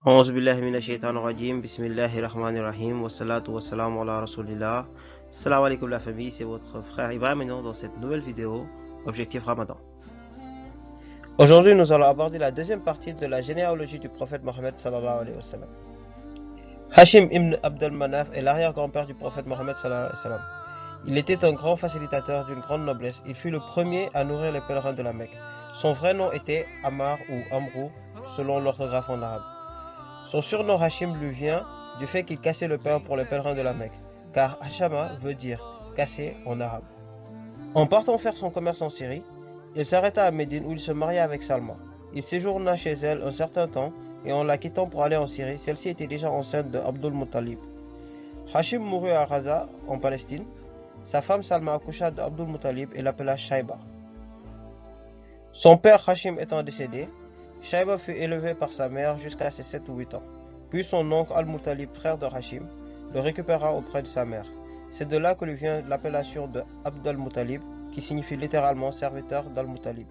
أعوذ بالله من الشيطان الرجيم بسم الله الرحمن الرحيم والصلاة والسلام على رسولillah. Salam alaikum la famille, c'est votre frère Ibrahim maintenant dans cette nouvelle vidéo Objectif Ramadan. Aujourd'hui nous allons aborder la deuxième partie de la généalogie du prophète Mohammed sallallahu alayhi wa sallam. Hashim ibn Abd al-Manaf est l'arrière-grand-père du prophète Mohammed sallallahu alayhi wa sallam. Il était un grand facilitateur d'une grande noblesse. Il fut le premier à nourrir les pèlerins de la Mecque. Son vrai nom était Ammar ou Amrou selon l'orthographe en arabe. Son surnom Hashim lui vient du fait qu'il cassait le pain pour les pèlerins de la Mecque, car Hashama veut dire casser en arabe. En partant faire son commerce en Syrie, il s'arrêta à Médine où il se maria avec Salma. Il séjourna chez elle un certain temps et en la quittant pour aller en Syrie, celle-ci était déjà enceinte de Abdul Muttalib. Hashim mourut à Gaza, en Palestine. Sa femme Salma accoucha d'Abdul Muttalib et l'appela Shaiba. Son père Hashim étant décédé, Shaiba fut élevé par sa mère jusqu'à ses 7 ou 8 ans. Puis son oncle Al-Muttalib, frère de Hashim, le récupéra auprès de sa mère. C'est de là que lui vient l'appellation de Abdul Muttalib, qui signifie littéralement serviteur d'Al-Muttalib.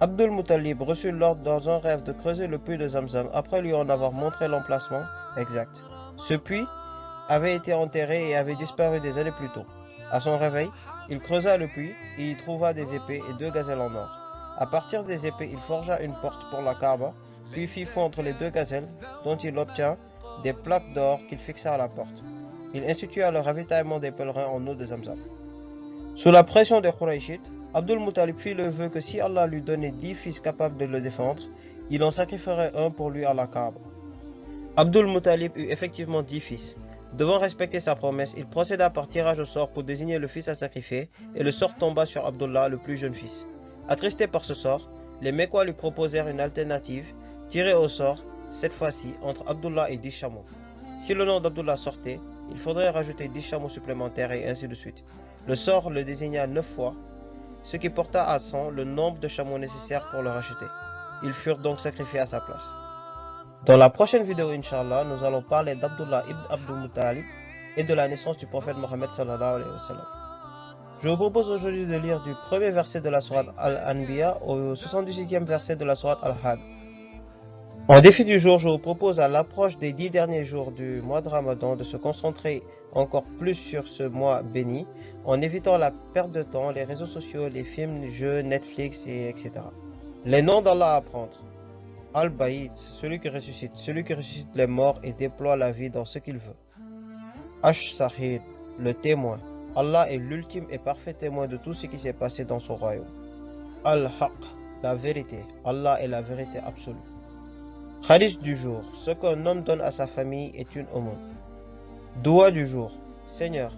Abdul Muttalib reçut l'ordre dans un rêve de creuser le puits de Zamzam après lui en avoir montré l'emplacement exact. Ce puits avait été enterré et avait disparu des années plus tôt. À son réveil, il creusa le puits et y trouva des épées et 2 gazelles en or. À partir des épées, il forgea une porte pour la Kaaba, puis fit fondre les 2 gazelles, dont il obtint des plaques d'or qu'il fixa à la porte. Il institua le ravitaillement des pèlerins en eau de Zamzam. Sous la pression des Qurayshites, Abdul Muttalib fit le vœu que si Allah lui donnait 10 fils capables de le défendre, il en sacrifierait un pour lui à la Kaaba. Abdul Muttalib eut effectivement 10 fils. Devant respecter sa promesse, il procéda par tirage au sort pour désigner le fils à sacrifier, et le sort tomba sur Abdullah, le plus jeune fils. Attristé par ce sort, les Mécois lui proposèrent une alternative, tirer au sort, cette fois-ci entre Abdullah et 10 chameaux. Si le nom d'Abdullah sortait, il faudrait rajouter 10 chameaux supplémentaires et ainsi de suite. Le sort le désigna 9 fois, ce qui porta à 100 le nombre de chameaux nécessaires pour le racheter. Ils furent donc sacrifiés à sa place. Dans la prochaine vidéo, Inch'Allah, nous allons parler d'Abdullah ibn Abdul Muttalib et de la naissance du prophète Mohammed sallallahu alayhi wa sallam. Je vous propose aujourd'hui de lire du premier verset de la sourate Al-Anbiya au 78e verset de la sourate Al-Had. En défi du jour, je vous propose à l'approche des 10 derniers jours du mois de Ramadan de se concentrer encore plus sur ce mois béni en évitant la perte de temps, les réseaux sociaux, les films, les jeux, Netflix, etc. Les noms d'Allah à prendre. Al-Baït, celui qui ressuscite les morts et déploie la vie dans ce qu'il veut. Ash-Sahid, le témoin. Allah est l'ultime et parfait témoin de tout ce qui s'est passé dans son royaume. Al-Haq, la vérité. Allah est la vérité absolue. Hadith du jour. Ce qu'un homme donne à sa famille est une aumône. Doua du jour. Seigneur,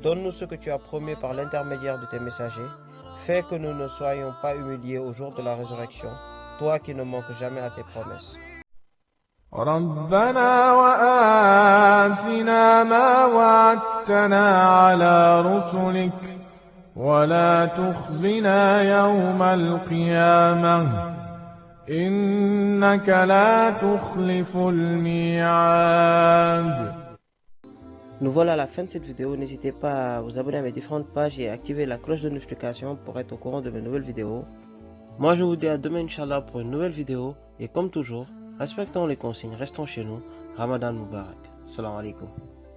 donne-nous ce que tu as promis par l'intermédiaire de tes messagers. Fais que nous ne soyons pas humiliés au jour de la résurrection. Toi qui ne manques jamais à tes promesses. ربنا وآتنا ما وعدتنا على رسلك ولا تخزنا يوم القيامة إنك لا تخلف الميعاد. Nous voilà à la fin de cette vidéo. N'hésitez pas à vous abonner à mes différentes pages et à activer la cloche de notification pour être au courant de mes nouvelles vidéos. Moi je vous dis à demain Inch'Allah pour une nouvelle vidéo et comme toujours, respectons les consignes, restons chez nous. Ramadan Mubarak. Salam alaikum.